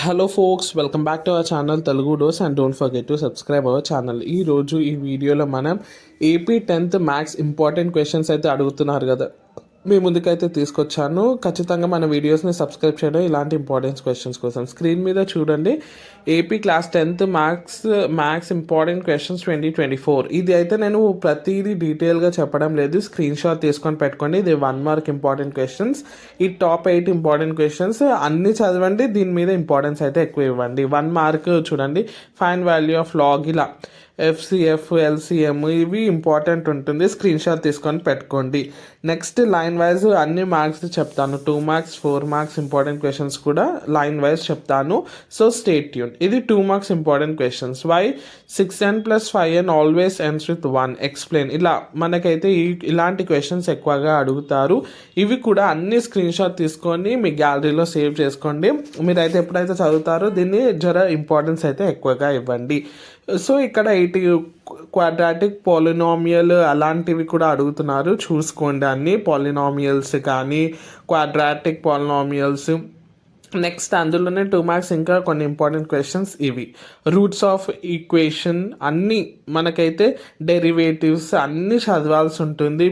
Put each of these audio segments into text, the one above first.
Hello folks, welcome back to our channel Telugu dose and don't forget to subscribe our channel. ఈరోజు ఈ వీడియోలో మనం AP 10th maths important questions అయితే అడుగుతున్నారు కదా, మీ ముందుకైతే తీసుకొచ్చాను. ఖచ్చితంగా మన వీడియోస్ని సబ్స్క్రైబ్ చేయడం ఇలాంటి ఇంపార్టెంట్ క్వశ్చన్స్ కోసం. స్క్రీన్ మీద చూడండి, AP class 10th maths important questions 2024. ఇది అయితే నేను ప్రతిదీ డీటెయిల్గా చెప్పడం లేదు, స్క్రీన్ షాట్ తీసుకొని పెట్టుకోండి. ఇది 1 మార్క్ ఇంపార్టెంట్ క్వశ్చన్స్. ఈ టాప్ 8 ఇంపార్టెంట్ క్వశ్చన్స్ అన్నీ చదవండి, దీని మీద ఇంపార్టెన్స్ అయితే ఎక్కువ ఇవ్వండి. 1 మార్క్ చూడండి, ఫైన్ వాల్యూ ఆఫ్ లాగ్, ఇలా ఎఫ్సిఎఫ్ ఎల్సిఎం ఇవి ఇంపార్టెంట్ ఉంటుంది, స్క్రీన్ షాట్ తీసుకొని పెట్టుకోండి. నెక్స్ట్ లైన్ వైజ్ అన్ని మార్క్స్ చెప్తాను, 2 మార్క్స్ 4 మార్క్స్ ఇంపార్టెంట్ క్వశ్చన్స్ కూడా లైన్ వైజ్ చెప్తాను. So stay tune. ఇది 2 marks important questions. Why 6n + 5n always ends with 1 explain. ఇలా మనకైతే ఇలాంటి క్వశ్చన్స్ ఎక్కువగా అడుగుతారు. ఇవి కూడా అన్ని స్క్రీన్ షాట్ తీసుకొని మీ గ్యాలరీలో సేవ్ చేసుకోండి. మీరైతే ఎప్పుడైతే చదువుతారో దీన్ని జర ఇంపార్టెన్స్ అయితే ఎక్కువగా ఇవ్వండి. సో ఇక్కడ క్వాడ్రాటిక్ పాలినామియల్ అలాంటివి కూడా అడుగుతున్నారు, చూసుకోండి. అన్ని పాలినామియల్స్ కానీ క్వాడ్రాటిక్ పాలినామియల్స్. నెక్స్ట్ అందులోనే 2 మార్క్స్ ఇంకా కొన్ని ఇంపార్టెంట్ క్వశ్చన్స్ ఇవి. రూట్స్ ఆఫ్ ఈక్వేషన్ అన్నీ మనకైతే, డెరివేటివ్స్ అన్నీ చదవాల్సి ఉంటుంది.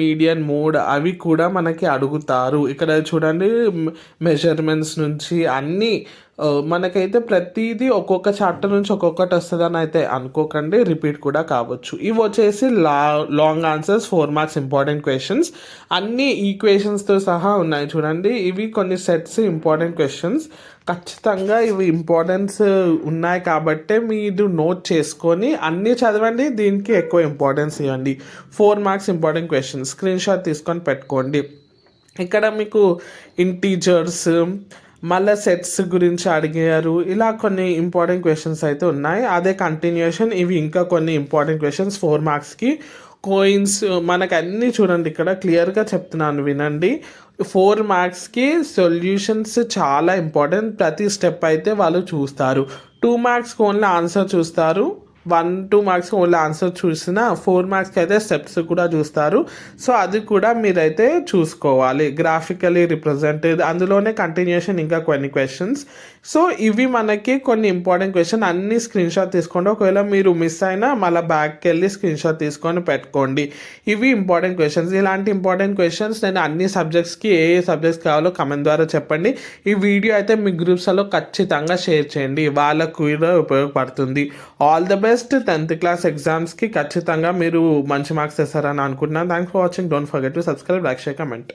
మీడియన్ మోడ్ అవి కూడా మనకి అడుగుతారు. ఇక్కడ చూడండి, మెజర్మెంట్స్ నుంచి అన్నీ మనకైతే ప్రతిదీ ఒక్కొక్క చాప్టర్ నుంచి ఒక్కొక్కటి వస్తుందని అయితే అనుకోకండి, రిపీట్ కూడా కావచ్చు. ఇవి వచ్చేసి long answers, 4 marks important questions. అన్ని ఈక్వేషన్స్తో సహా ఉన్నాయి చూడండి. ఇవి కొన్ని సెట్స్ ఇంపార్టెంట్ క్వశ్చన్స్. ఖచ్చితంగా ఇవి ఇంపార్టెన్స్ ఉన్నాయి కాబట్టే మీరు నోట్ చేసుకొని అన్నీ చదవండి, దీనికి ఎక్కువ ఇంపార్టెన్స్ ఇవ్వండి. 4 marks important questions, screen shot తీసుకొని పెట్టుకోండి. ఇక్కడ మీకు ఇంటీజర్స్, మళ్ళీ సెట్స్ గురించి అడిగారు. ఇలా కొన్ని ఇంపార్టెంట్ క్వశ్చన్స్ అయితే ఉన్నాయి, అదే కంటిన్యూషన్. ఇవి ఇంకా కొన్ని ఇంపార్టెంట్ క్వశ్చన్స్ 4 మార్క్స్కి. కోయిన్స్ మనకు అన్నీ చూడండి, ఇక్కడ క్లియర్గా చెప్తున్నాను వినండి. 4 మార్క్స్కి సొల్యూషన్స్ చాలా ఇంపార్టెంట్. ప్రతి స్టెప్ అయితే వాళ్ళు చూస్తారు. 2 మార్క్స్కి ఓన్లీ ఆన్సర్ చూస్తారు, 1-2 మార్క్స్కి ఓన్లీ ఆన్సర్ చూసిన, 4 మార్క్స్కి అయితే స్టెప్స్ కూడా చూస్తారు. సో అది కూడా మీరైతే చూసుకోవాలి. గ్రాఫికలీ రిప్రజెంటెడ్, అందులోనే కంటిన్యూషన్ ఇంకా కొన్ని క్వశ్చన్స్. సో ఇవి మనకి కొన్ని ఇంపార్టెంట్ క్వశ్చన్. అన్ని స్క్రీన్ షాట్ తీసుకోండి. ఒకవేళ మీరు మిస్ అయినా మళ్ళీ బ్యాక్కి వెళ్ళి స్క్రీన్ షాట్ తీసుకొని పెట్టుకోండి. ఇవి ఇంపార్టెంట్ క్వశ్చన్స్. ఇలాంటి ఇంపార్టెంట్ క్వశ్చన్స్ నేను అన్ని సబ్జెక్ట్స్కి ఏ సబ్జెక్ట్స్ కావాలో కమెంట్ ద్వారా చెప్పండి. ఈ వీడియో అయితే మీ గ్రూప్స్లో ఖచ్చితంగా షేర్ చేయండి, వాళ్ళకు కూడా ఉపయోగపడుతుంది. All the best. 10th class ఎగ్జామ్స్కి ఖచ్చితంగా మీరు మంచి మార్క్స్ తెస్తారని అనుకుంటున్నాను. Thanks for watching. Don't forget to subscribe, like, share, comment.